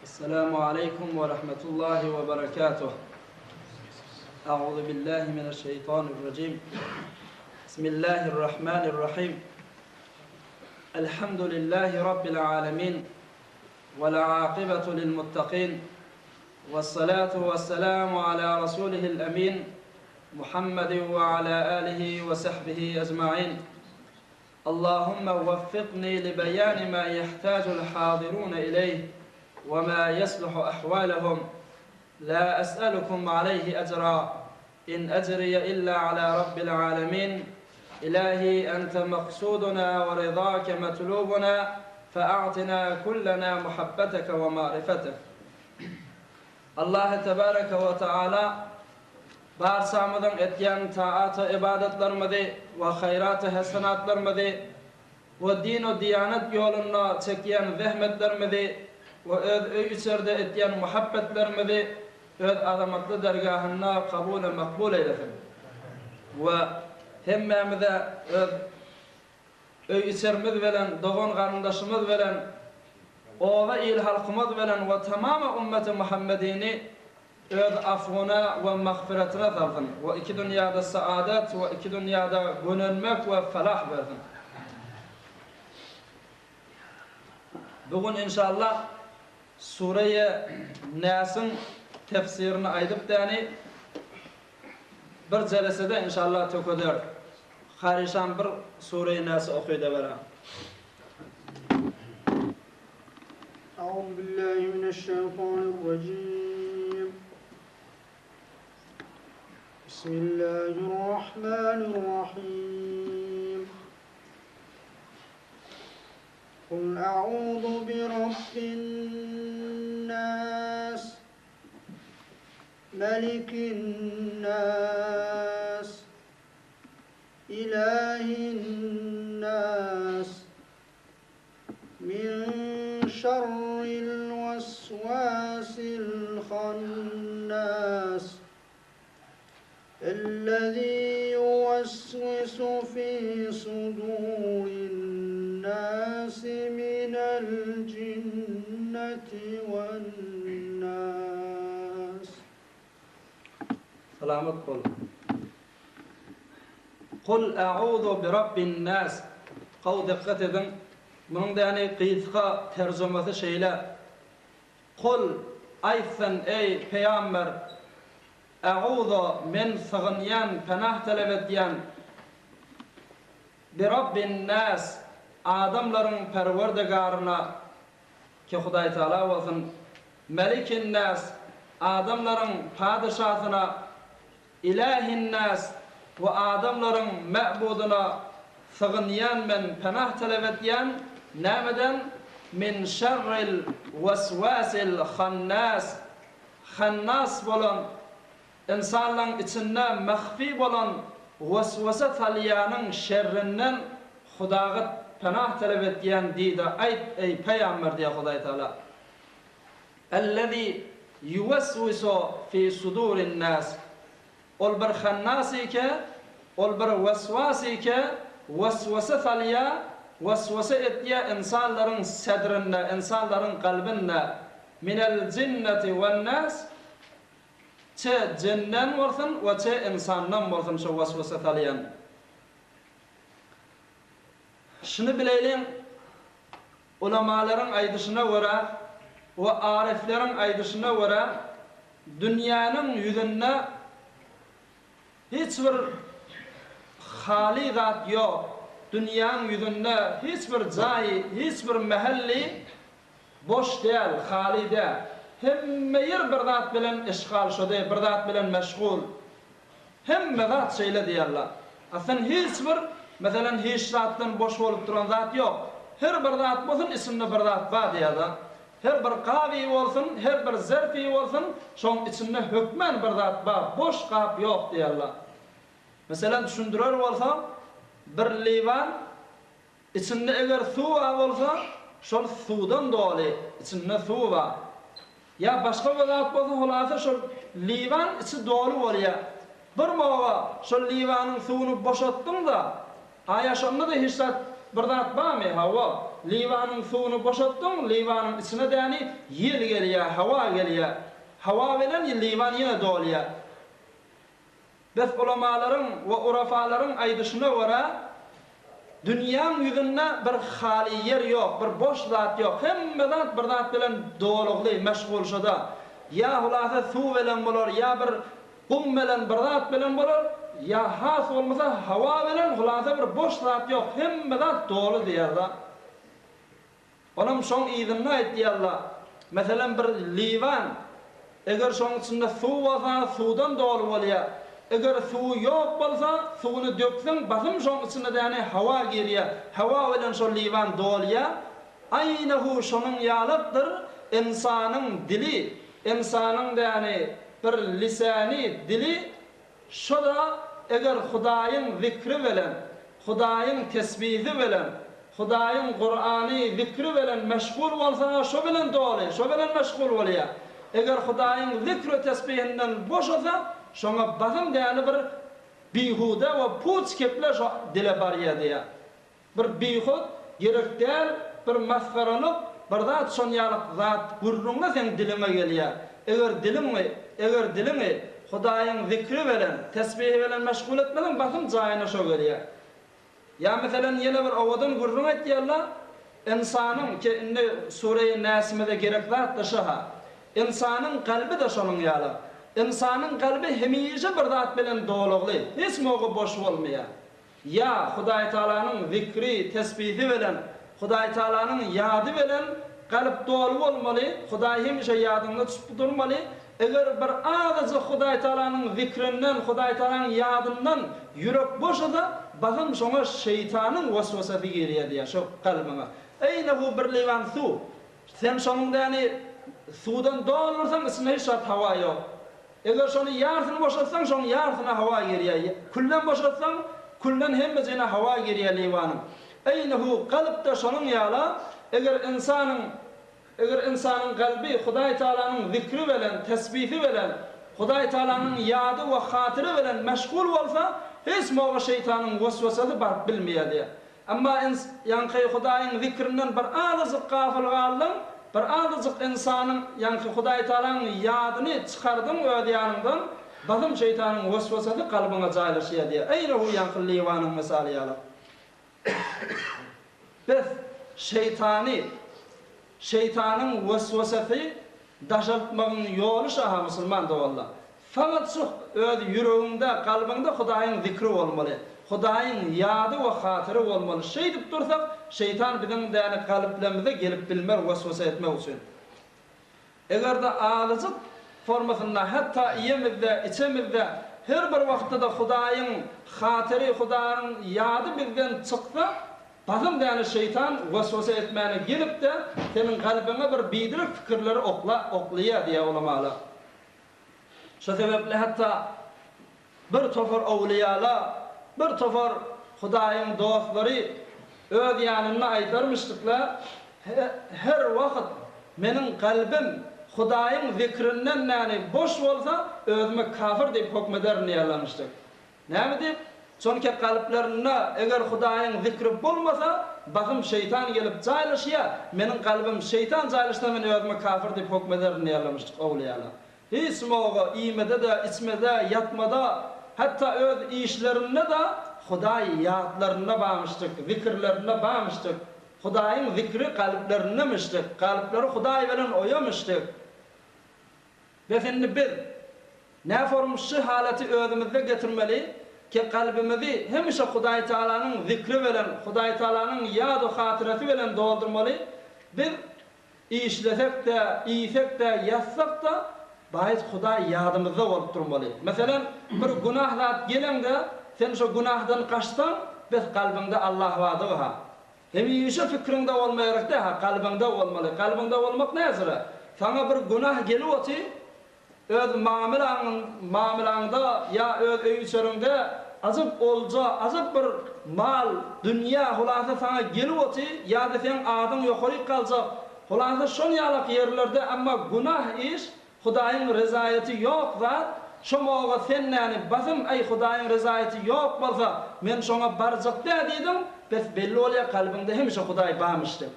السلام عليكم ورحمة الله وبركاته. أعوذ بالله من الشيطان الرجيم. بسم الله الرحمن الرحيم. الحمد لله رب العالمين والعاقبة للمتقين، والصلاة والسلام على رسوله الأمين محمد وعلى آله وصحبه أجمعين. اللهم وفقني لبيان ما يحتاج الحاضرون إليه وما يصلح أحوالهم. لا أسألكم عليه أجرا، إن أجري إلا على رب العالمين. إلهي أنت مقصودنا ورضاك مطلوبنا، فأعطنا كلنا محبتك ومعرفتك. الله تبارك وتعالى bağırsamıdan etken taatı ibadetlermedi ve hayratı hasenatlermedi ve din ve diyanet yoluna çekiyen zahmetlermedi ve öz içerde etken muhabbetlermedi öz azamatlı dergahına kabul ve makbul eylesin. Ve hemmemize öz içerimiz veren, doğan karındaşımız veren, ova il halkımız veren ve tamamı ümmeti Muhammedini öz affına ve mağfiretine salsın. Ve iki dünyada saadet ve iki dünyada gönülmek ve felah versin. Bugün inşallah Sure-i Nas'ın tefsirini aydıp dani bir celesede inşallah tökeder. Harişan bir Sure-i Nas'ı okuyda verem. Euzubillahimineşşeytanirracim. Bismillahirrahmanirrahim. Kul a'udhu bi rabbin nas, melikin nas, ilahin nas, min şerril vesvasil khannas, الذي يوسوس في صدور الناس من الجنة والناس. Selamet kol. Kul a'udhu bi rabbin nas. Qav dikkat edin. Bunun da yani qiyitqa tercümesi şeyle. Kul aysen ey peygamber, a'udhu men sığınyan, panah talep etyen bi rabbin nas, adamların perverdigarına ki Huday Teala olsun, melikin nas, adamların padişahına, ilahin nas ve adamların ma'buduna sığınyan men panah talep etyen nameden min şerril vesvasil khannas, khannas bolan insanların içinde mahfi olan vesvese salyanın şerrinden Hudağa panah talep etyen deydi. Ey peygamber diye Huday Teala. Ellezî yuvesvisu fi sudurin nas. Ol bir khannasi ke, ol bir vesvasi ke, vesvese salya, vesvese etye insanların sedrinde, insanların kalbinde minel cinneti ven nas, çe cennet olsun ve çe insandan olsun şu vesvese salyan. Şunu bilelim, ulamaların aydışına göre ve ariflerin aydışına göre dünyanın yüzünde hiçbir hali zat yok. Dünyanın yüzünde hiçbir cahi, hiçbir mahalli boş değil, hali değil. Hemme yer bir zat bilen işgal şuday, bir zat bilen meşgul. Hemme zat şeyle diyarlar. Aslında hiçbir, mesela hiç zattan boş olup duran zat yok. Her bir zat olsun, isimli bir zat var diyarlar. Her bir kavi olsun, her bir zerfi olsun, şoň içinde hükmen bir zat var, boş kap yok diyarlar. Mesela düşündürür olsam, bir livan içinde eğer su var olsa, şol sudan dolu, içinde su var. Ya başka bir zat bolsa, holasa şol livan içi dolu bolýar. Bir mowa şol livanyň suwuny boşatdyň da, aýaşanda da hiç zat bir zat barmy? Hawa. livanın suyunu boşalttın, livanın içine de yani yel geliyor, hava geliyor. Hava veren livan yine doluyor. Biz ulamaların ve urafaların aydışına göre dünyanın yüzünde bir hali yer yok, bir boş zat yok. Hemme zat bir zat bilen doluqly, meşgul şoda. Ya hulasa su bilen bolor, ya bir kum bilen bir zat bilen bolor, ya has olmasa hava bilen hulasa bir boş zat yok. Hemme zat dolu diýerler. Onam şoň izinle aýtdylar. Meselen bir livan, eger şoň içinde su bolsa, sudan dolu bolýar. Eger su yok bolsa, suwuny döksen, basym şoň içinde de yani hava gelýär. Hava bilen şo livan dolýar. Aýnahu şonuň ýalypdyr insanyň dili, insanyň da yani bir lisany dili şoda eger Hudaýyň zikri bilen, Hudaýyň tesbihi bilen, Hudaýyň Qur'any zikri bilen meşgul bolsa, şo bilen doly, şo bilen meşgul bolýar. Eger Hudaýyň zikri tesbihinden boş olsa, şoňa basym däni bir bihuda we puç kepler şo dile barýar diýär. Bir bihud, gerekdär, bir masgaralyk, bir zat şoň ýalyk zat gurrunňa sen dilime gelýär. Eger dilimi Hudaýyň zikri bilen, tesbihi bilen meşgul etmeden basym jaýyna şo gelýär. Ya meselen ýene bir awadan gurrun etýärler, insanyň ki indi Sure-i Nas'da gerek zat da şaha. İnsanyň kalbi de şonuň ýaly. İnsanyň kalbi hemişe bir zat bilen dolugly, hiç mogy boş bolmaýar. Ya Hudaý Taalanyň zikri, tesbihi bilen, Hudaý Taalanyň ýady bilen kalp dolu bolmaly, Hudaý hemişe ýadynda tutup durmaly. Eger bir ağzı Hudaý Taalanyň zikrinden, Hudaý Taalanyň ýadyndan yürek boşada, basym şoňa şeytanyň waswasasy gelýär diýär şo kalbyňa. Eýne bu bir liwan su. Sen şonuňda yani sudan dolursan içinde hiç hava yok. Eger şonu yarsyny boşaltsan, şoň yarsyna hava gelýär. Kullan boşaltsan, kullan hemmesine hava gelýär liwanyň. Eýnehu kalpda şonuň ýala, eger insanyň kalbi Hudaý Taalanyň zikri bilen, tesbihi bilen, Hudaý Taalanyň ýady we hatyry bilen meşgul bolsa, hiç moga şeytanyň waswasasy bar bilmeýär. Amma ýanky Hudaýyň zikrinden bir azyk gafil galyň, bir azyk insanyň ýanky Hudaý Taalanyň ýadyny çykardyň ödýanyňdan, basym şeytanyň waswasasy kalbyňa jaýlaşýar diýär. Eýne bu ýanky liwanyň misaly ýaly. Biz şeytanyň waswasasy daşaltmagyň ýoly şaha musulman dowalla. Fakat şu öz yüreğinde, kalbinde Hudaýyň zikri bolmaly. Hudaýyň ýady we hatyry bolmaly. Şey dip dursak, şeytan biziň däni kalplerimize gelip bilmer, waswasa etmek üçin. Eger de azyk formasynda, hatda ýemizde, içemizde her bir wagtda Hudaýyň hatyry, Hudaýyň ýady bizden çyksa, basym däni şeytan waswasa etmäni gelip de senin kalbine bir bidirek fikirleri oklaýar diýär ulamalar. Şo sebeple hatta bir tofar awliýalar, bir tofar Hudaýyň dostlary öz ýanyna aýdarmyşdyklar, her wagt meniň kalbim Hudaýyň zikrinden näni boş bolsa, özüme kafir diýip hukmederni ýalanmışdyk. Näme diýip? Çünki kalplerinde eger Hudaýyň zikri bolmasa, basym şeytan gelip jaýlaşýar. Meniň kalbim şeytan jaýlaşsa, men özüme kafir diýip hukmederni ýalanmışdyk awliýalar. Hiç moga iýmede de, içmede, yatmada, hatta öz işlerinde de Hudaý ýatlaryna bamışdyk, zikirlerine bamışdyk. Hudaýyň zikri kalplerine mişdik, kalpleri Hudaý bilen oýamışdyk. Ve şimdi biz näform şu halati özümizde getirmeli ki kalbimizi hemişe Hudaý Taalanyň zikri bilen, Hudaý Taalanyň ýady we hatyrasy bilen doldurmaly. Biz işlesek de, iýsek de, ýatsak da bahis Hudaý ýadymyzda bolup durmaly. Meselen bir günah zat gelende, sen şu günahdan kaçsan, biz kalbinde Allah wady ha. Hemişe fikriňde bolmaýarak da kalbinde bolmaly. Kalbinde bolmak näzire? Sana bir günah gelip oty, öz muamelaňda ya öz öýçörüňde azyp olja, azyp bir mal, dünýä hulasa sana gelip oty, ýa-da sen adyň ýokary kaljak. Hulasa şol ýalyk ýerlerde amma günah iş, Hudaýyň rezaýaty ýok zat, şoňa sen näni basym ay Hudaýyň rezaýaty ýok bolsa, men şoňa barjak diýdim, bes belli oluyor kalbinde hemişe Hudaý barmışdyr.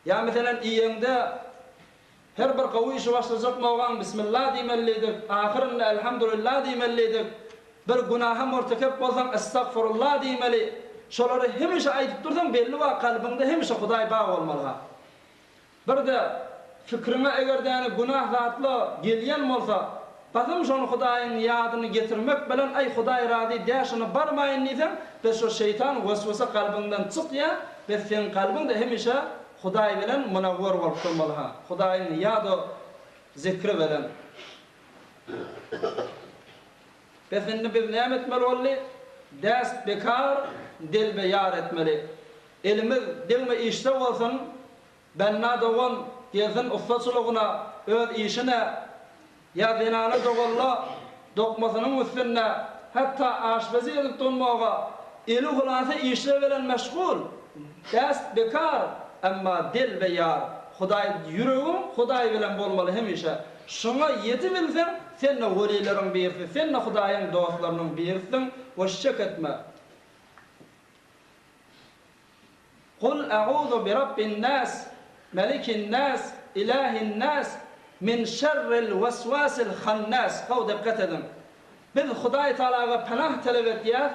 Ya mesela iyende her bir gawy iş başlayacak mawgan bismillah diýmelidir, ahirinde elhamdülillah diýmelidir. Bir günaha mortekep bolsaň estağfurullah diýmeli. Şolary hemişe aýdyp dursaň belli we kalbinde hemişe Hudaý bar bolmaly. Bir de fikrine eger däni günah zatly gelýän bolsa, bazım şonu Hudaýyň ýadyny getirmek bilen ay Hudaý razy däşini barmaýyn diýsen, bes o şeytan waswasa kalbyňdan çykýa we sen kalbyňda hemişe Hudaý bilen munawwar bolup durmaly. Hudaýyň ýady zikri bilen. Bezinde biz näme etmeli bolly? Däst bekar, dil beýar etmeli. Elimiz dilme işte bolsun, benna dogan gezin ustaçylygyna, öz işine ya zinana dogalla, dokmasynyň üstünde, hatta aşbazy edip donmaga, eli hulasa işle bilen meşgul. Däst bekar, amma dil beýar. Hudaý ýüregim Hudaý bilen bolmaly hemişe. Şoňa ýeti bilsen, sen de welilerin birisi, sen de Hudaýyň dostlarynyň birisiň, boşçak etme. Kul a'udhu bi rabbin nas, malikin nas, ilahin nas, min şerril vesvasil hannas. Haw dikkat edin. Biz Hudaý Taalaga panah talep etýär.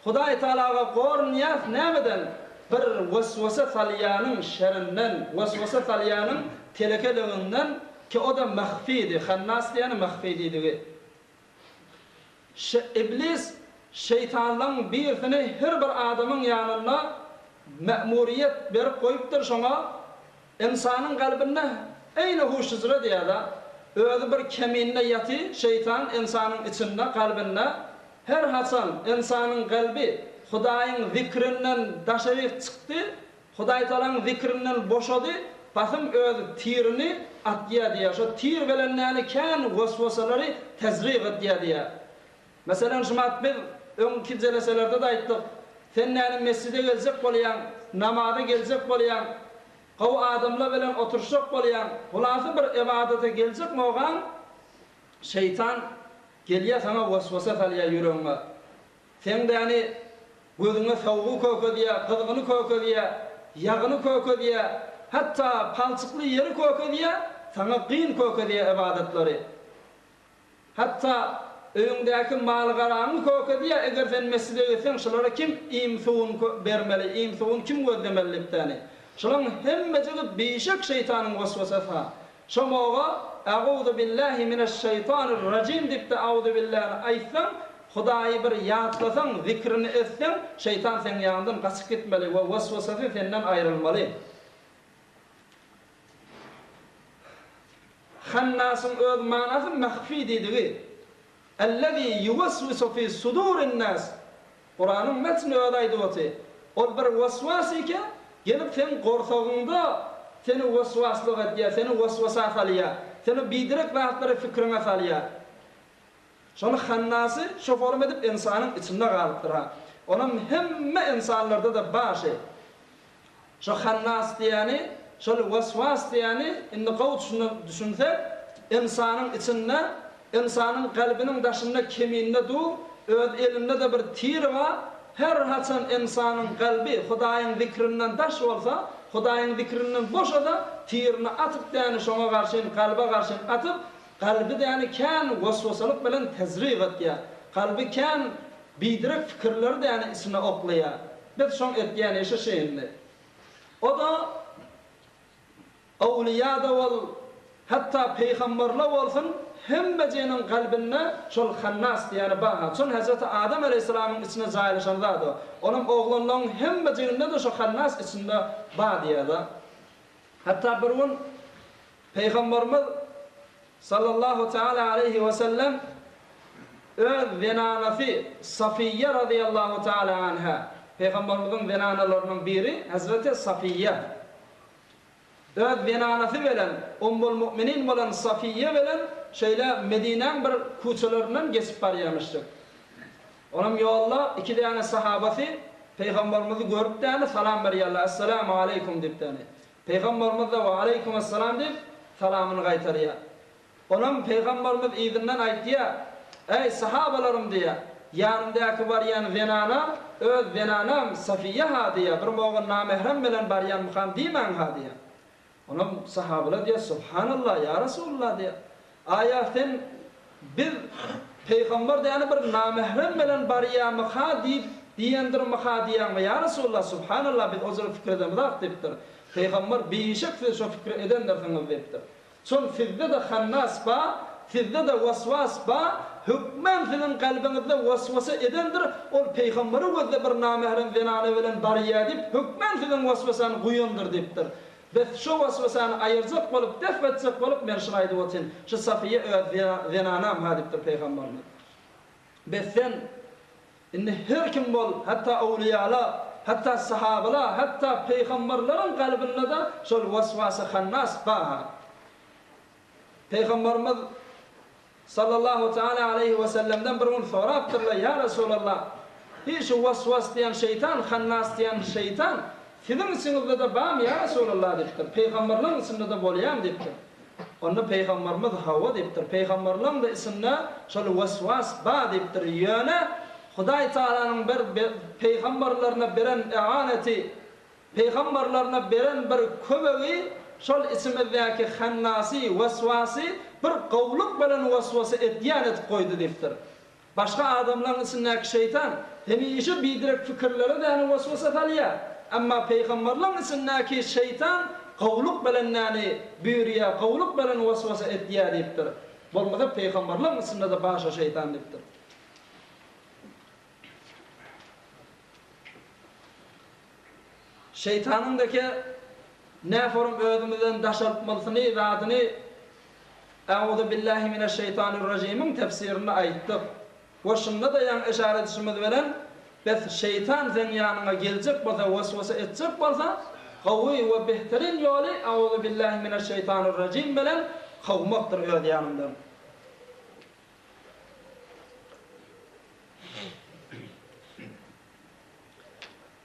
Hudaý Taalaga gorunýar nämeden? Bir vesvasa salýanyň şerrinden, vesvasa salýanyň telekeliginden ki o da mahfiydi. Hannas diýeni mahfiydi. İblis şeytanlaryň birisini her bir adamyň ýanyna ma'muriyet berip goýupdyr. Şoňa insanyň galbinde eýne huşsuzra diýär. Özü bir keminne ýaty şeytan insanyň içinde galbinde her haçan insanyň galbi Hudaýyň zikrinden daşaryp çykdy. Hudaý Taalaň zikrinden boşady. Basym öz tirini atýar diýär. Şo tir bilen näme kan waswasalary tezriq etýär diýär. Meselem şumat biz öňki jeleselerde de aýtdyk. Sen näme mescide geljek bolýan, namaza geljek bolýan, gaw adamlar bilen oturşak bolýan, hulasy bir ibadete geljek bolgan şeytan gelýär sana waswasa salýar ýüregiňe. Sen däni gözüňe sowgu kökedýär, kızgyny kökedýär, ýagyny kökedýär. Hatta palçykly ýeri kökedýär, sana qyn kökedýär ibadetleri. Hatta öňdäki malgaraňy kökedýär, eger sen mescide gelsen, şolara kim imsuun bermeli, imsuun kim gözlemeli dipdäni. Şolaryň hemmejigi beýşek şeytanyň waswasasy. Şomaga a'udhu billahi mineşşeytanir racim dipde a'udhu billahi aýtsan, Hudaýy bir ýatlasaň, zikrini etsen, şeytan sen ýanyndan gaçyp gitmeli we waswasasy senden aýrylmaly. Hannasyň öz manasy mahfi diýdigi. Ellezî yuwaswisu fi sudurin nas. Qur'anyň metni öýdäýdi bolsa, ol bir waswas eken, gelip sen gorsagyňda seni waswaslyk edýär, seni waswasa salýar, seni bidirek wagtlary fikrine salýar. Şonu hannasy şo form edip insanyň içinde galypdyr. Onuň hemme insanlarda da başy. Şo hannas diýeni, şo waswas diýeni, indi gowçuny düşünsek, insanyň içinde, insanyň galbiniň daşynda kemininde du, öz elinde de bir tir bar. Her haçan insanyň galbi Hudaýyň zikrinden daş bolsa, Hudaýyň zikrinden boşada tirini atyp däni şoňa garşy, galba garşy atyp, galbi däni kan waswasalyk bilen tezriq etýär. Galbi kan bidirek fikirler däni isine oklaýar. Biz şoň etýän eşe şeýinde. O da awliýada bol, hatta peýgamberler bolsun, hemmejiniň galbinde şol hannas diýeni bar. Şol Hazreti Adam aleyhissalamyň içine jaýlaşan zat. Onuň oglanyň hemmejinde de şo hannas içinde bar diýerler. Hatta bir gün peýgamberimiz sallallahu taala aleyhi ve sellem öz zenanasy Safiyye radıyallahu taala anha, peýgamberimiziň zenanalarynyň biri Hazreti Safiyye. Öz zenanasy bilen Ummul Müminin bolan Safiyye bilen şeýle Medineň bir kuçalarinden geçip barýarmışdyk. Onuň ýolda iki däne sahabasy peýgamberimizi görüp däne salam berýärler. Assalamu aleykum diýip däne. Peýgamberimiz de wa aleykum assalam diýip salamyny gaýtarýar. Onuň peýgamberimiz izinden aýtdy: "Ey sahabalarym" diýär. yanındaki baryan zenana öz zenanam Safiye hadiye bir moğun namehrem bilen baryan muham dimen hadiye. Ona sahabeler diye subhanallah ya Resulullah diye. Ayatin bir peygamber de yani bir namehrem bilen baryan muha deyip diyendir muha diyen ya Resulullah subhanallah biz ozul fikredemiz aktiftir. Peygamber bişek şu fikri edendir sana deyiptir. Son sizde de hannas ba, sizde de vasvas ba, hükmen sizin kalbinizde vasvasa edendir. O peygamberi gözde bir namehrem zenane bilen barya deyip hükmen sizin vasvasanı kuyundur deyiptir. Biz şu vasvasanı ayıracak olup, def edecek olup merşinaydı otin. Şu Safiye zenanam hadiptir peygamberimiz. Biz sen her kim bol, hatta awliyala, hatta sahabala, hatta peygamberlerin kalbinde de şol vasvasa hannas ba. Peygamberimiz sallallahu teala aleyhi ve sellem'den bir gün soraptırlar ya Resulallah. Hiç vasvas diyen şeytan, hannas diyen şeytan sizin içinizde de var mı ya Resulallah deyiptir. Peygamberlerin içinde de bolayam deyiptir. Onu Peygamberimiz hava deyiptir. Peygamberlerin de içinde şol vasvas ba deyiptir. Yani Huday Teala'nın bir peygamberlerine beren e'aneti, peygamberlerine beren bir köbeği şol isimizdeki hannasi, vasvasi bir qavluk bilen vasvasa etdiyan etip koydu deyiptir. Başka adamların içindeki şeytan hemişe bidirek fikirleri de yani vasvasa talya. Ama peygamberlerin içindeki şeytan qavluk bilen yani büyürüye, qavluk bilen vasvasa etdiyan deyiptir. Bolmada peygamberlerin içinde de başka şeytan deyiptir. Şeytanındaki ne form özümüzden daşaltmalısını, iradını Euzu billahi mineşşeytanirracim'in tefsirini ayttık. Ve şunda da yan işaretimiz veren biz şeytan senin yanına gelecek bolsa, vasvasa edecek bolsa qawi ve behterin yolu Euzu billahi mineşşeytanirracim bilen qavmaktır öz yanından.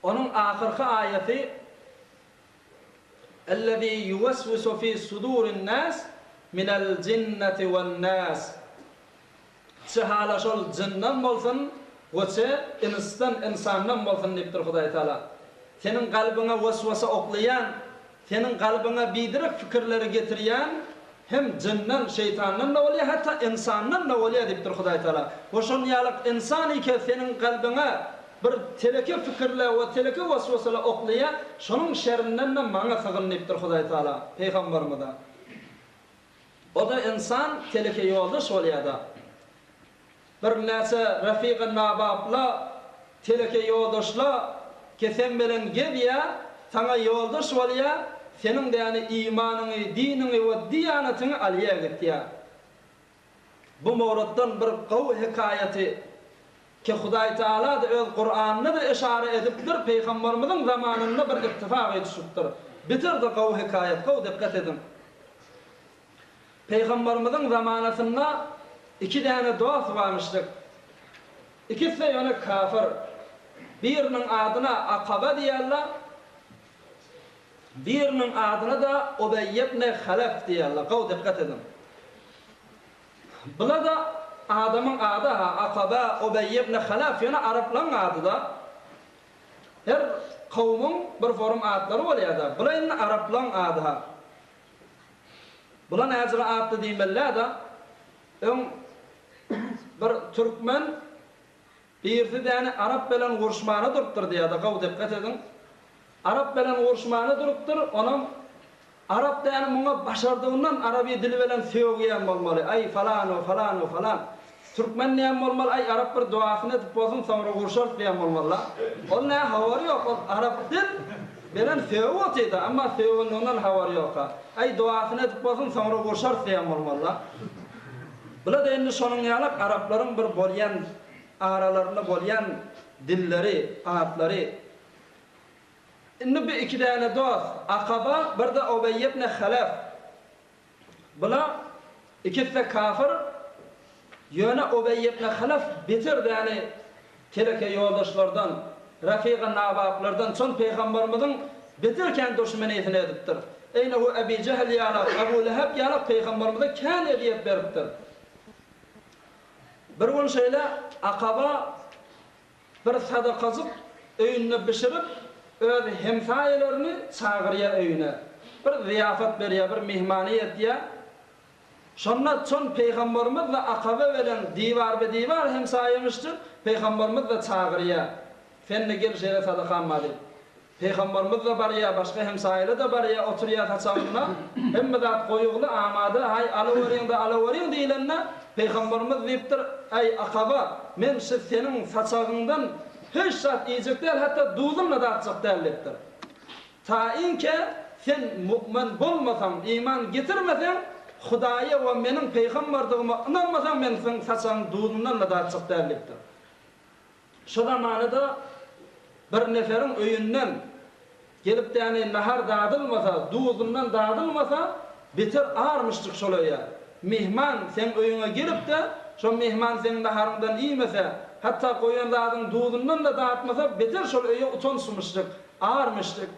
Onun ahirki ayeti "Ellezî yuvesvisu fî sudûrin nâs minel cinneti ven nâs." Çehala şol cinnan bolsun, ve insandan bolsun deyiptir Huday Teala. Senin kalbine vesvasa oklayan, senin kalbine bidirek fikirleri getiriyen hem cinnan, şeytandan da oluyor, hatta insandan da oluyor deyiptir Huday Teala. Ve şol yalık insan iken senin kalbine bir teleke fikirle ve teleke vasvasala oklaya, şunun şerrinden de bana sığın deyiptir Huday Teala, Peygamberimize. O da insan teleke yoldaş oluyor da. Bir nese rafiq-ı nababla, teleke yoldaşla, kesen bilen gebiya, sana yoldaş oluyor, senin de yani imanını, dinini ve diyanetini aliyah gitti. Bu mevrattan bir qav hikayeti ki Huday Teala da öz Kur'an'ını da işare ediptir, Peygamberimizin zamanında bir ittifak edişiptir. Bitir de qav hikayet, qav dikkat edin. Peygamberimizin zamanasında iki tane dost varmıştık. İkisi yani kafir. Birinin adına Akaba diyerler, birinin adına da Ubey ibn Halef diyerler. Qav dikkat edin. Bula da adamın adı Akaba, Ubey ibn Halef yani Arapların adı da. Her kavmin bir form adları oluyor da. Bula yine Arapların adı. Bula nezre adı deyimler da. Bir Türkmen birisi de yani Arap bilen vuruşmanı duruptur diye de qav dikkat edin. Arap bilen vuruşmanı duruptur, onun Arap da yani buna başardığından Arabi dili bilen sevgiyen olmalı. Ay falan o falan o falan. Türkmen neyem olmalı? Ay Arap bir duasını edip bozun sonra vuruşar diyem olmalı. Onun ne havarı yok. Arap dil bilen sevgi otuydu ama sevginin ondan havarı yok. Ay duasını edip bozun sonra vuruşar diyem olmalı. Bula da indi şonun yalak Arapların bir bolyan aralarında bolyan dilleri, adları. Indi bir iki tane dost, Akaba, bir de Ubey ibn Halef. Bula ikisi de kafir. Yöne Ubey ibn Halef bitirdi yani teleke yoldaşlardan, rafiq-ı nabablardan, son Peygamberimizin bitirken düşmaniyetini ediptir. Eyne bu Ebi Cehil yalak, Ebu Leheb yalak Peygamberimize kan ediyet veriptir. Bir gün şöyle akaba bir sadakazıp öýünde pişirip öz hemsayelerini çağırya öýüne. Bir ziyafat berýär, bir mehmaniyet diýär. Şonda çon Peygamberimiz we akaba bilen diýbar be diýbar hemsayemişdir. Peygamberimiz de çağırya. Fenne gel şeýle sadaka mady. Peygamberimiz de barya, başga hemsayeler de barya oturýar taçagyna. Hemme zat goýugly amady, hay alawerin diýilenne Peygamberimiz diýipdir: "Ey akaba, men senin saçagyndan hiç zat iýjek däl, hatda duzumla da atjak däl" diýipdir. Tainke sen mu'min bolmasaň, iman getirmeseň, Hudaýa we meniň peýgamberdigime inanmasaň, men seň saçagyň duzumdan da atjak däl diýipdir. Şu zamanada bir neferiň öýünden gelip de nahar dağıtılmasa, duzundan dağıtılmasa bitir ağırmıştık şolaya. Mihman sen öýüňe gelip de şo mihman senin naharından iýmese, hatta koýan dağdın duzundan da dağıtmasa bitir şol öýe utonsumuşdyk, ağırmışdyk.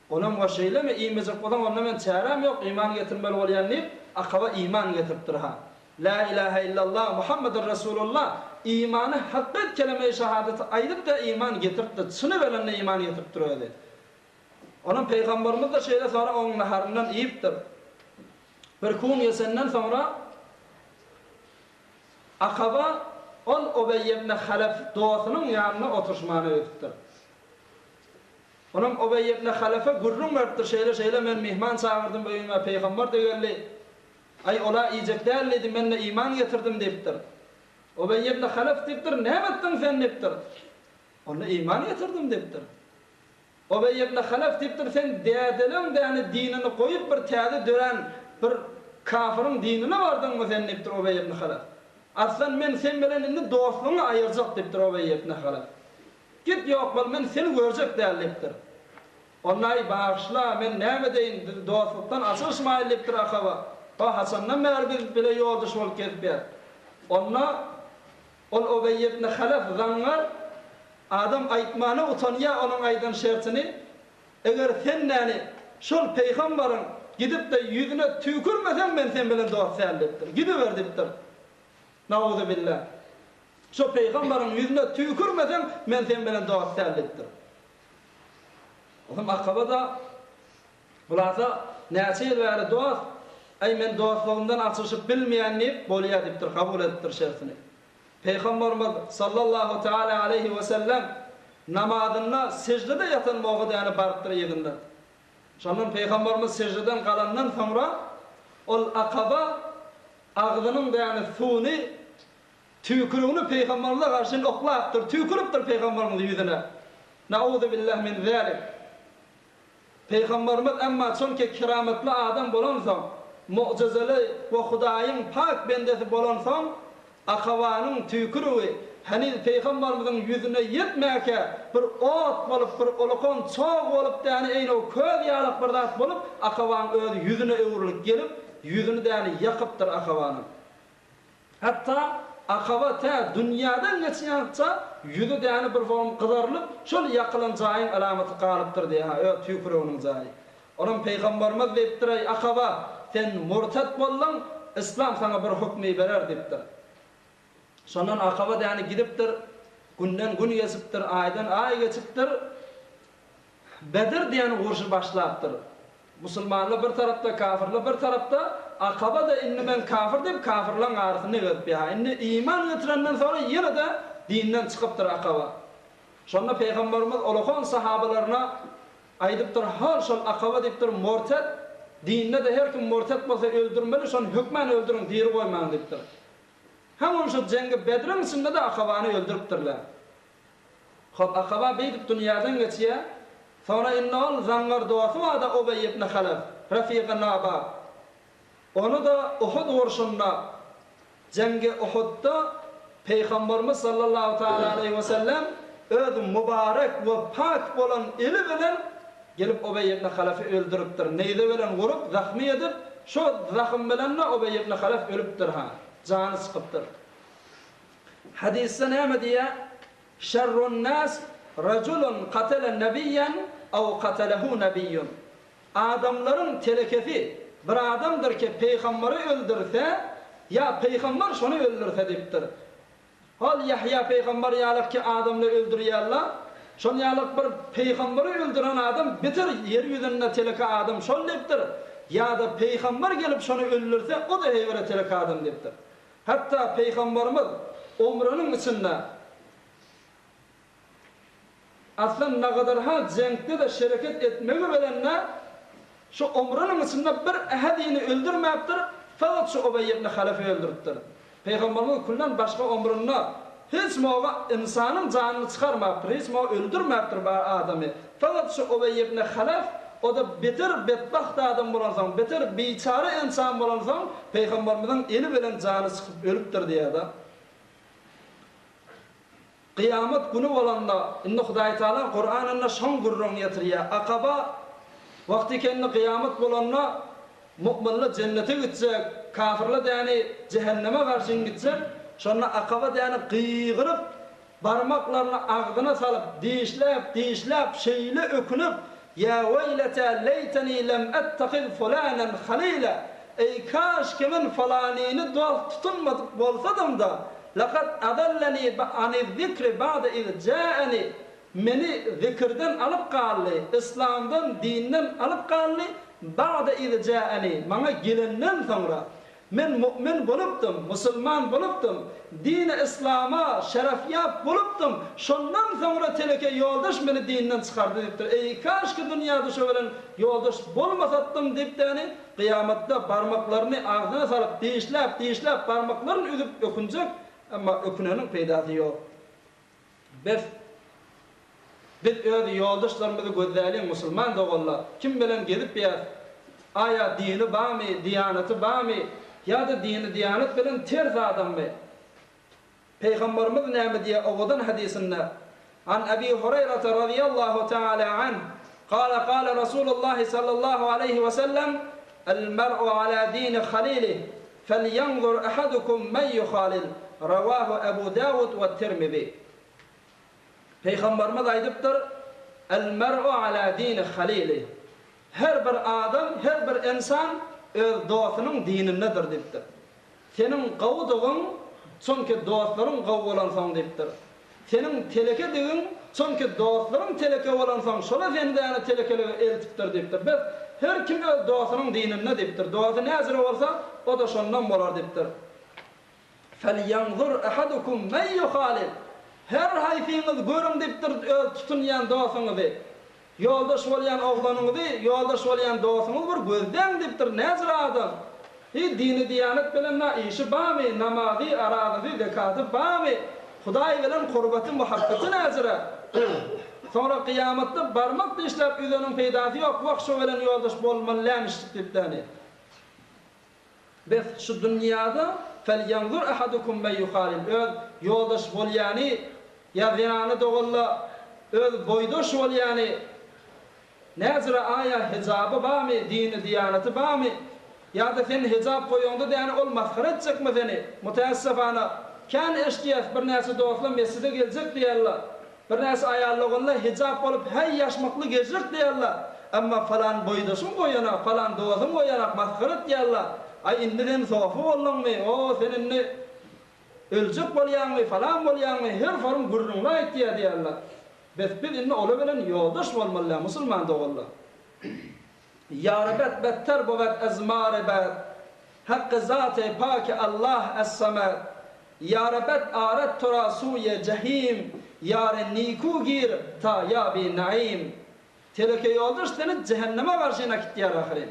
Onam o şeýleme iýmejek bolan onda men çärem ýok, iman getirmeli bolýan diýip akaba iman getiripdir ha. La ilahe illallah Muhammedur Resulullah imanı hakkat kelime-i şehadet aýdyp da iman getiripdir. Çyny bilen iman getiripdir öýle. Onun Peygamberimiz de şeýle sonra onuň naharyndan iýipdir. Bir kun ýesenden sonra akaba ol Ubey ibn Halaf dostunyň ýanyna oturşmany öýtdir. Onun Ubey ibn Halaf'a gurrun beripdir şeýle men mehman çağırdym öýüme Peygamber de geldi. Ay ola iýjek däldi, men de iman getirdim diýipdir. Ubey ibn Halaf diýipdir: "Näme etdiň sen?" diýipdir. Onda iman getirdim diýipdir. Ubey ibn Halaf diýipdir: "Sen dädeleň däni dinini goýup bir täze dören bir kafirin dinine bardyňmy sen?" diýipdir Ubey ibn Halaf. "Aslan men sen bilen indi dostlugyny aýyrjak" diýipdir Ubey ibn Halaf. "Git ýok bol, men seni görjek däl" diýipdir. "Onay bagyşla, men näme deýin, dostlukdan açyşmaýl" diýipdir akaba. "O Hasandan bäri biz bile ýoldaş bolup gelipdir." Onna ol Ubey ibn Halaf zangar adam aýtmany utanýa onuň aýdan şertini, eger sen näni şol peýgamberiň gidip de ýüzüne tükürmesen men sen bilen dost dälipdir. Gidiber diýipdir. Nauzu billah. Şo peýgamberiň ýüzüne tükürmesen men sen bilen dost dälipdir. Onuň akabada bulasa näçe ýyl dost, ay men dostlugyndan açyşyp bilmeýänni bolýar diýipdir, kabul etdir şertini. Peygamberimiz sallallahu teala aleyhi ve sellem namazyna secdede yatan moga däni baripdir ýeginde. Şondan Peygamberimiz secdeden galandan sonra ol akaba agdynyň däni suny tükürüni Peygamberimize garşy oklapdyr, tüküripdir Peygamberimiz ýüzüne. Nauzu billahi min zalik. Peygamberimiz emma çonki kirametli adam bolansoň, mucizeli we Hudaýyň pak bendesi bolansoň, akabanyň tükürüni hani Peygamberimiziň ýüzüne ýetmäke bir ot bolup, bir olakon çoğ bolup däni eýne köz ýalyk bir zat bolup, akabanyň öz ýüzüne öwrülip gelip, ýüzüni däni ýakypdyr akabanyň. Hatta akaba ta dünýäden geçýänçe ýüzü däni bir form gyzarylyp, şol ýakylan jaýyň alamaty galypdyr diýär, tükürüniň jaýy. Onuň Peygamberimiz diýipdir: "Ey akaba, sen murtat bollaň, İslam sana bir hukmy berer" diýipdir. Şondan akaba däni gidipdir, günden gün geçipdir, aýdan aý geçipdir. Bedir diýen uruşy başlapdyr. Musulmanlar bir tarapda, kafirler bir tarapda. Akaba da inni men kafir diýip kafirlaryň arasynda geçip, inni iman getirenden sonra ýene de dinden çykypdyr akaba. Şonda Peygamberimiz olakon sahabalaryna aýdypdyr: "Hal şol akaba diýipdir, murtat dinde de her kim murtat bolsa öldürmeli, şonu hükmen öldürün, diýip goýmaň" diýipdir. Hemen şu cengi Bedrin içinde de akabany öldürüpdirler. Hop akaba beýdip dünýäden geçýär. Sonra innal zangar dostu da Ubey ibn Halaf, Rafiq an-Naba. Onu da Uhud uruşunda, cengi Uhud'da Peygamberimiz sallallahu teala aleyhi ve sellem öz mübarek ve pak bolan eli bilen gelip Ubey ibn Halaf'ı öldürüpdir. Neýde bilen vurup, zahmy edip, şu zahm bilen Ubey ibn Halaf ölüpdir ha. Canı sıkıptır. Hadiste näme diýär? Şerrun nas raculun qatala nabiyyan aw qatalahu nabiyyun. Adamların telekefi bir adamdır ki peygamberi öldürse ya peygamber şonu öldürse diýipdir. Hal Yahya peygamber yalık ki adamını öldürüyorlar. Şon yalık bir peygamberi öldüren adam bitir yeryüzünde teleke adam şol deptir. Ya da peygamber gelip şonu öldürse o da heyvere teleke adam deptir. Hatta peygamberimiz umrunun içinde aslan ne kadar ha cenkte de şirket etmegi bilenle şu umrunun içinde bir ahadini öldürmeyiptir. Fakat şu Ubey ibn Halef'i öldürüptir. Peygamberimiz kullan başka umrunna hiç moğa insanın canını çıkarmayıptır, hiç moğa öldürmeyiptir bu adamı. Fakat şu Ubey ibn Halef o da bitir bedbaht adam bolansan, bitir biçare insan bolansan Peygamberimizin eli bilen canı çıkıp ölüptür diye da. Kıyamet günü olanda inne Hudaý Taala Kur'an'ında şon gurrun getiriyor. Akaba vakti kendi kıyamet bolanna mu'minler cennete gidecek, kafirler yani cehenneme karşı gidecek. Şonna akaba yani kıygırıp parmaklarını ağzına salıp dişlep şeyle ökünüp ya veylete leyteni lem ettehiz fulanen halila. Ey kaş kimin falanini dost tutunmadık bolsadım da laqad adallani ani zikri ba'da iz ja'ani meni zikirden alıp qaldı, İslam'dan, dinden alıp qaldı ba'da iz ja'ani bana gelenden sonra men mümin bolupdum, musulman bolupdum, dini İslam'a şerefiyat bolupdum. Şondan sonra teleke yoldaş meni dinden çıkardı diptir. Ey kaş ki dünyada şöyle yoldaş bolmasatdım dipteni kıyamette parmaklarını ağzına salıp dişlep parmaklarını üzüp ökünecek ama ökünenin peydası yok. Biz öyle yoldaşlarımızı gözleyelim musulman da oğullar. Kim bilen gidip ya aya dini bami, diyaneti bami ya da dini diyanet bilen ters adam mı? Peygamberimiz näme diye oğudan hadisinde an Abi Hureyre radıyallahu teala anh قال رسول الله صلى الله عليه وسلم المرء على دين خليله فلينظر أحدكم من يخالل رواه Ebu Davud ve Tirmizi. Peygamberimiz aydıptır el mer'u ala dini halili. Her bir adam, her bir insan öz dostunun dinindedir diptir. Senin qawduğun çünkü dostların qaw bolansan diptir. Senin teleke digin çünkü dostların teleke bolansan şola senden telekeleri eltiptir diptir. Biz her kim öz dostunun dininde diptir. Dostu näzire bolsa o da şondan bolar diptir. فَلْيَنْظُرْ أَحَدُكُمْ مَنْ يُخَالِلْ her hayfiniz görün diptir tutunyan dostunuzu. Yoldaş bolyan oğlanunuzu, yoldaş bolyan dostunuz bir gözden diptir. Näzire adam? Dini diyanet bilen na işi bami, namazi, arazi, zekatı bami. Hudaý bilen kurbatı, muhabbeti näzire? Sonra kıyamette barmak dişlep üzenin peydası yok. Vak şu bilen yoldaş bolmanlamıştık dipteni. Biz şu dünyada فَلْيَنْظُرْ أَحَدُكُمْ مَنْ يُخَالِلْ öz yoldaş bolyani ya zinanı doğulla öz boydoş bolyani näzire aya hicabı bami, dini diyaneti bami ya da sen hicab koyondu yani ol masxara çıkma seni mutaassifana kan eştiyas bir näse dostlar mescide gelecek diýerler bir näse ayarlığında hicab bolup hey yaşmaklı gezecek diýerler amma falan boydoşun koyana falan dostun koyana masxara diýerler. Ay indiren sofu bollanmy, o seninni öljek bolýanmy, falan bolýanmy, her form gurrunla aýtdy diýerler. Biz indi ola bilen yoldaş bolmaly, musulman da bolmaly. Yarabet better bolat azmaribet. Hakkı zat-ı pak Allah es-samad. Yarabet aret tora suye cehim. Yar niku gir ta ya bi naim. Teleke yoldaş seni cehenneme karşı nakit diyar ahirin.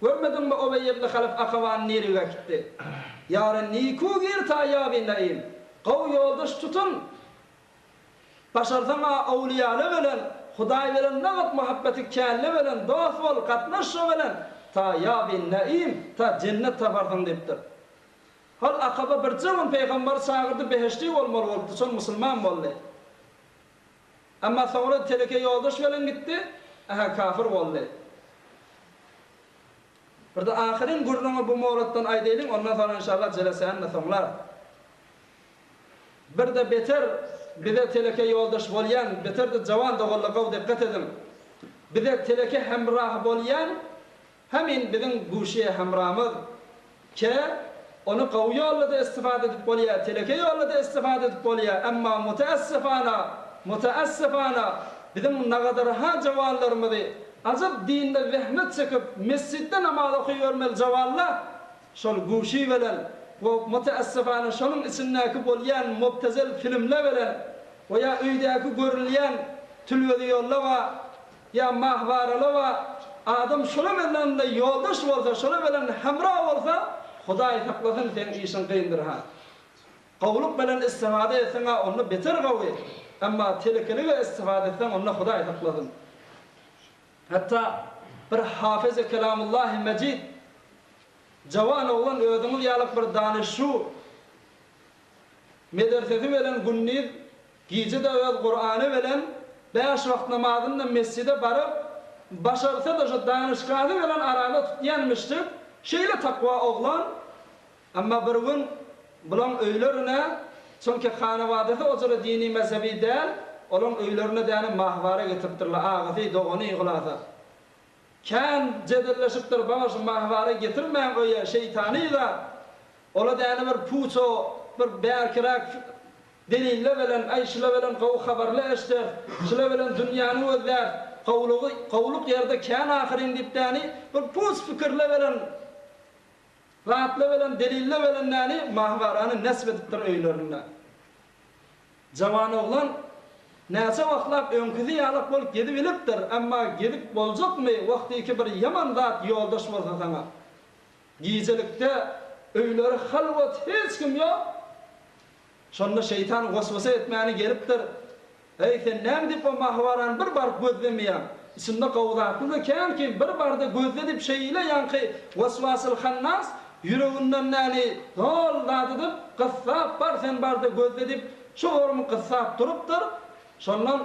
Görmedin mi Ubey ibn Halef akavan niriga gitti. Yarın niku gir ta ya bi naim. Qaw yoldaş tutun. Başarsana awliyalı bilen, Hudaý bilen naqat muhabbeti känli bilen, dost bol, gatnaş bilen ta ya bi naim ta cennet tabardan depdir. Hal akaba bir zaman peygamber çağırdı beheşti bolmaly boldy, son musulman boldy. Amma sonra teleke yoldaş bilen gitti, kafir boldy. Bir de ahirin gurruna bu mawratdan aýdaýlyň, ondan sonra inşallah jelesäni soňlar. Bir de beter bize teleke yoldaş bolýan, beter de jawan dogalla gaw dikkat edin. Bize teleke hemrah bolýan, hemin bizim guşe hemramız ke onu qawy ýolda da istifade edip bolýar, teleke ýolda da istifade edip bolýar. Emma mutaassifana bizim nagadar ha jawanlarymyzy azap dinde vehmet çekip mescidde namaz okuýarmel jawanlar şol guşy bilen we mutaassifana şonuň içindäki bolýan mubtezel filmler bilen we ya öýdäki görülýän telewizionlar we ya mahbaralar we adam şola bilen de ýoldaş bolsa, şola bilen hemra bolsa, Hudaý saklasyn sen işin gyndyr ha. Gowluk bilen istifade etseň onu beter gawy. Amma telekelige istifade etseň onu Hudaý saklasyn. Hatta bir hafiz-i kelamullah mecid jawan oglan ödüňiz ýalyk bir danışşu medresesi bilen günnüz gije-de öz Qur'any bilen 5 wagt namazyny mescide baryp başarsa da şu danışgazy bilen arada tutýanmışdyk. Şeýle takwa oglan amma bir gün bulan öýlerine çünki hanawadaty ozara dini mezhebi däl, olan öýlerine däne mahbara getiripdirler, agyzy dogany ýygylasa. Kan jedilleşipdir, bana şu mahbara getirmeýän öýe şeytany da ola däne bir puço, bir bärkirak delille bilen, aýşyle bilen gowy habarlar eşder, şule bilen dünýäni özler, gowluk ýerde kan ahyrin dip däni bir puç pikirler bilen rahatla bilen, delille bilen näni mahbarany nesb edipdir öýlerinde. Jawan oglan näçe wagtlap öňküzi ýalyk bolup gedip bilipdir, emma gedip boljakmy wagtyky bir ýaman zat ýoldaş bolsa sana. Gijelikde öýleri halwat hiç kim ýok. Şonda şeytan waswasa etmäni gelipdir. Ey sen näme dip o mahbarany bir bar gözlemeýän? Içinde gowdatly kan ki bir barda gözledip şeýle ýanky waswasyl hannas yüreginden näni hol dadyp qissap bar sen barda gözledip şu gormy qissap durupdyr. Şondan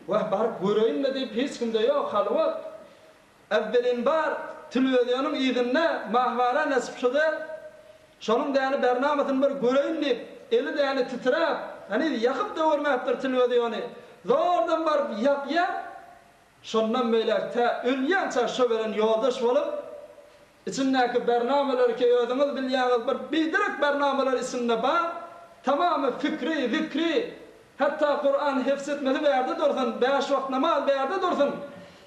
wah bar göreýin dip hiç kimde ýok halwat. Evvelin bar telewizionyň ýygynda mahbara nesipşide şonuň däni bernamasyny bir göreýin dip eli däni titrap, hani ýakyp da görmäpdir telewiziony. Zordan bar ýapýa. Şondan beýlekde ölýänçe şo bilen ýoldaş bolup içindäki bernamalarky özüňiz bilýäňiz bir bidirek bernamalar içinde bar, tamamy fikri, zikri, hatta Kur'an hifz etmeli berde dursun, 5 wagt namaz berde dursun,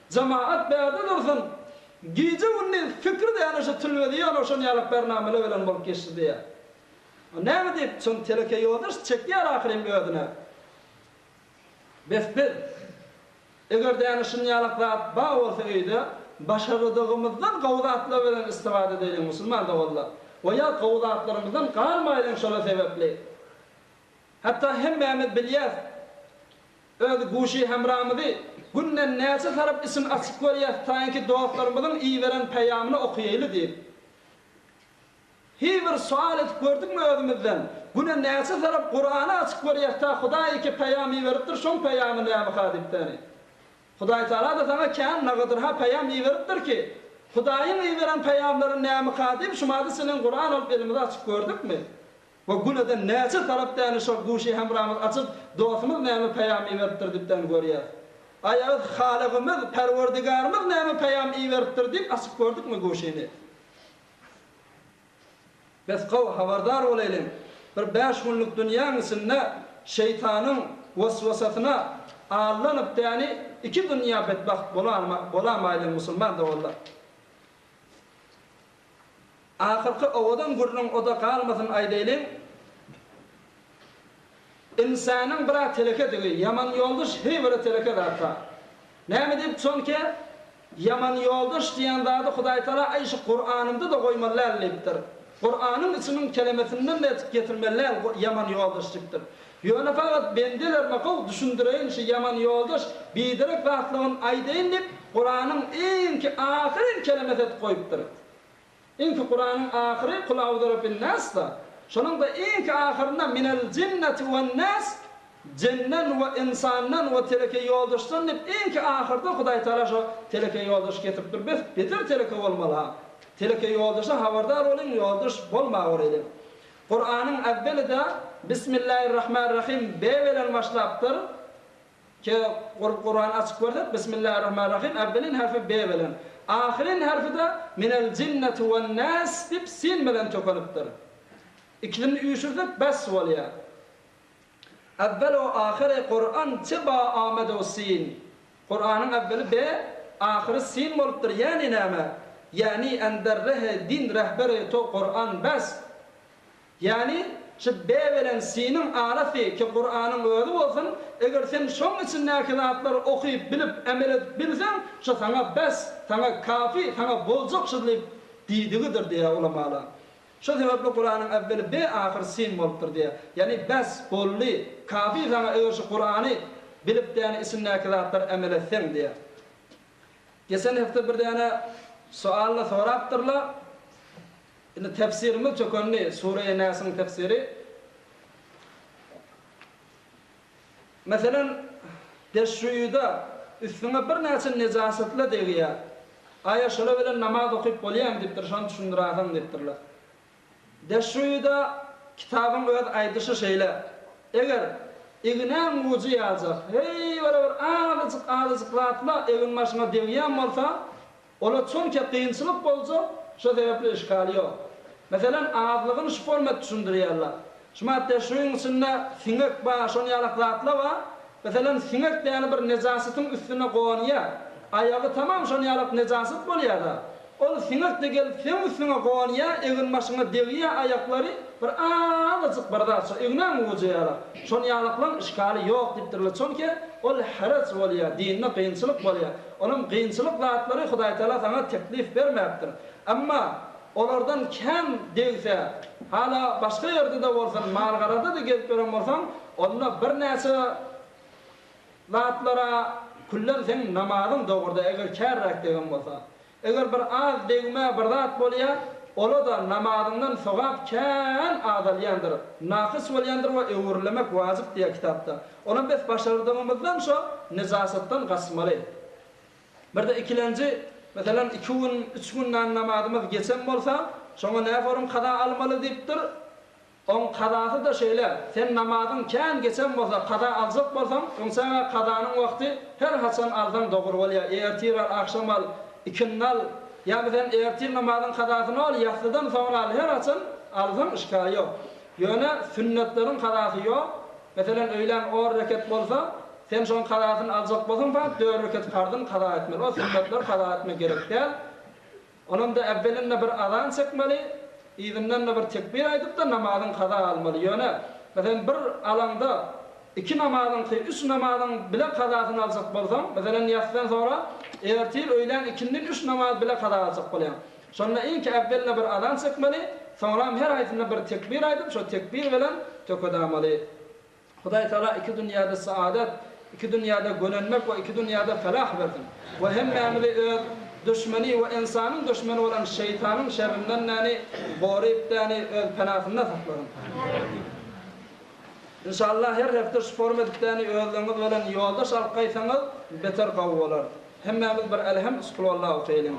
jamaat berde dursun. Gije onni fikri de ýa-ni şu telewizion oşan ýalyk bernamalar bilen bolup geçdi. Näme dip şol teleke ýoldaş çekýär ahyryň özüne. Besbir eger de ýa-ni şunu ýalyk zat ba bolsa öýde başarydygymyzdan gowdatlar bilen istifade edelim musulman da bollar. We ýa gowdatlarymyzdan galmaýan şola sebepli. Hatta hemmämiz bilýär. Öz guşy hemramyzy günden näçe tarap isim açyp görýär, taýinki dostlarymyzyň iyi beren peýamyny okuýaly diýip. Hiçbir sual edip gördükmü özümizden? Günden näçe tarap Qur'any açyp görýär, ta Hudaý ki peýamy beripdir, şoň peýamy näme hadipdäni. Hudaý Taala da sana kan nagadyr ha peýam beripdir ki, Hudaýyň beren peýamlaryny näme hadip, şumady senen Qur'an alyp elimize açyp gördükmü? Ve güneden näçe tarapdan şo guşy hemramyz açyp dostumyz näme peýam beripdir dipden görýär. Aýagy Halygymyz, Perwerdigarymyz näme peýam beripdir dip açyp gördükmü guşyny? Biz habardar bolaylyk. Bir 5 günlük dünýäň içinde şeytanyň waswasasyna alanyp täni iki dünýä bedbaht bolamaýly musulman da bollar. Ahyrky owadan gurnuň oda galmasyn aýdaýlyk. İnsanyň bir teleke degi, yaman ýoldaş her teleke datda. Näme dip çonke yaman ýoldaş diýen zady Hudaý Taala aýşy Qur'anymda da goýmalar lepdir. Qur'anyň içiniň kelimesinden de getirmeler yaman ýoldaşlykdyr. Ýöne faqat bendiler maqal düşündireýin şu yaman ýoldaş bidirek wagtlaryň aýdaýyn dip Qur'anyň enki ahyry kelimesi etip goýupdyr. Enki Qur'anyň ahyry Kul a'udhu bin nas da. Şonuň da enki ahyrynda minel cinneti wen nas cennen we insandan we teleke ýoldaşdan dip enki ahyrda Hudaý Taala şo teleke ýoldaş getiripdir. Beter teleke bolmaly. Teleke ýoldaşa habardar bolan ýoldaş bolmagy edi. Qur'anyň awwelinde Bismillahirrahmanirrahim bilen başlapdyr. Ki Qur'an açyk görýär. Bismillahirrahmanirrahim awwelin harfi B bilen. Ahirin harfi de minel cinneti wen nas dip sin bilen tökülüpdir. ikilini üyüşürdük bes bolýar. Evvel o ahire Kur'an çıba Ahmet o sin. Kur'an'ın evveli be, ahiri sin bolupdur. Yani näme? Yani enderrehe din rehberi to Kur'an bes. Yani şu be veren sinin arafi ki Kur'an'ın özü olsun, eger sen şoň için näkilatlar okuyup bilip emel edip bilsen, şu sana bes, sana kafi, sana bolcuk şidilip diýdigidir diye ulamalar. Şu sebeple Kur'an'ın evveli be, ahiri sin bolupdur diye. Yani bes, bolli, kafi sana eger şu Kur'an'ı bilip yani isim näkilatlar emel etsen diye. Geçen hafta bir tane sualla soraptırlar. Indi tefsirimiz çok önemli. Sure-i Nas'ın tefsiri. Mesela deşruyda üstüne bir näçe nejasetli degiýär. Aya şola bilen namaz okuyup bolýam diýipdir, şonu düşündüräsem diýipdirler. Deşruyda kitabın öz aýdyşy şeýle. Eger ignen muzy ýazak, hey barabar azyk-azyk egin başyna degiýän bolsa, ola çonka kynçylyk bolsa, şu sebeple işgali ýok. Mesela ağızlığın şu format düşündürýärler. Şuma teşriğin içinde sinek ba şonu ýalaklatla ba. Mesela sinek diýeni bir nejasetin üstüne goýanýar. Ayağı tamam şonu ýalak nejaset bolýar da. Ol sinek de gelip sen üstüne goýanýar, egin başyna degiýär ayaklary bir azyk bardaç egnen goýýar. Şonu ýalaklan işgali ýok diýipdirler. Çünki ol haraj bolýar, dinne kynçylyk bolýar. Onun kynçylyk zatlary Hudaý Taala sana teklif bermäpdir. Amma olardan kem degse, hala başka yerde de bolsan, Malgarada da gelip beren bolsan, onda bir näçe zatlara kullan sen namazyň dogurda eger kärrak degen bolsa, eger bir az degme bir zat bolýar, ola da namazyňdan sowap kän azalýandyr. Naqys bolýandyr we öwürlemek wajyp diýe kitapda. Ona biz başardığımızdan şo nezasatdan gasmaly. Bir de ikilenci mesela 2 gün, 3 günden namazımız geçen bolsa, şoňa näforum kada almaly diýipdir. On kadasy da şeýle, sen namazyň kän geçen bolsa, kada aljak bolsaň, şoňa kadanyň wagty her haçan aldan dogry bolýar. Ertir akşam al, ikinnal, ýa-ni sen ertir namazyň kadasyny al, ýatsydan soňra al, her haçan aldan işgal ýok. Ýöne sünnetleriň kadasy ýok. Mesela öýlen 10 rekat bolsa, sen şoň kadasyny aljak bolsaň, 4 rekat fardyn kada etmeli. O sünnetler kada etmek gerek däl. Onun da evvelinde bir azan çekmeli, izinden de bir tekbir aýdyp da namazyň kada almaly. Ýöne, mesela bir alanda 2 namazyň, 3 namazyň bile kadasyny aljak bolsaň, mesela ýatsydan sonra ertir öýlen 2-den 3 namaz bile kada aljak bolýar. Şonda ilki evvelinde bir azan çekmeli, sonra her aýtynda bir tekbir aýdyp, şo tekbir bilen tökedamaly. Hudaý Taala 2 dünýäde saadet, 2 dünýäde gönenmek we 2 dünýäde felah berdi. We hemmemizi öz düşmeni we insanyň düşmeni bolan şeytanyň şerrinden näni goryp täni öz panahynda sakladym. İnşallah her hafta şu formatdaň özleňiz bilen ýoldaş alqaýsaňyz beter gawy bolar. Hemmemiz bir elham sallallahu teýlim.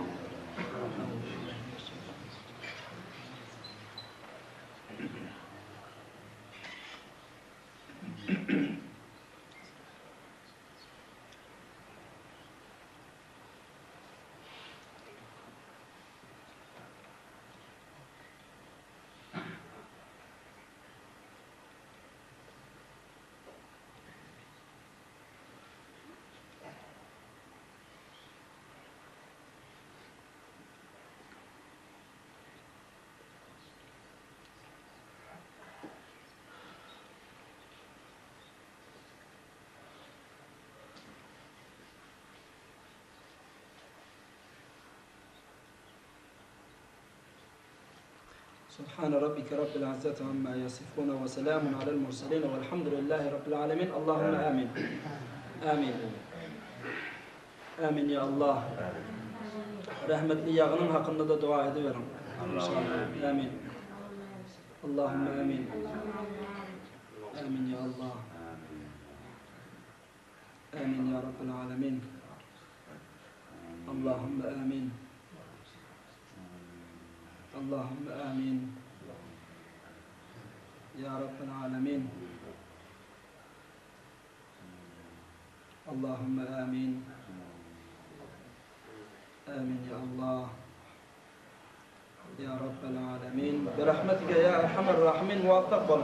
سبحان ربك رب العزة عما يصفون وسلام على المرسلين والحمد لله رب العالمين. اللهم آمين. آمين. آمين يا الله. Rahmetli yağının hakkında da dua ediyorum. Amin. Allahümme amin. Amin ya Allah. Amin ya Rabbil alemin. Allahümme amin. Allahümme amin. Ya Rabbil alemin. Allahümme amin. Amin ya Allah. يا رب العالمين برحمتك يا أرحم الراحمين وتقبل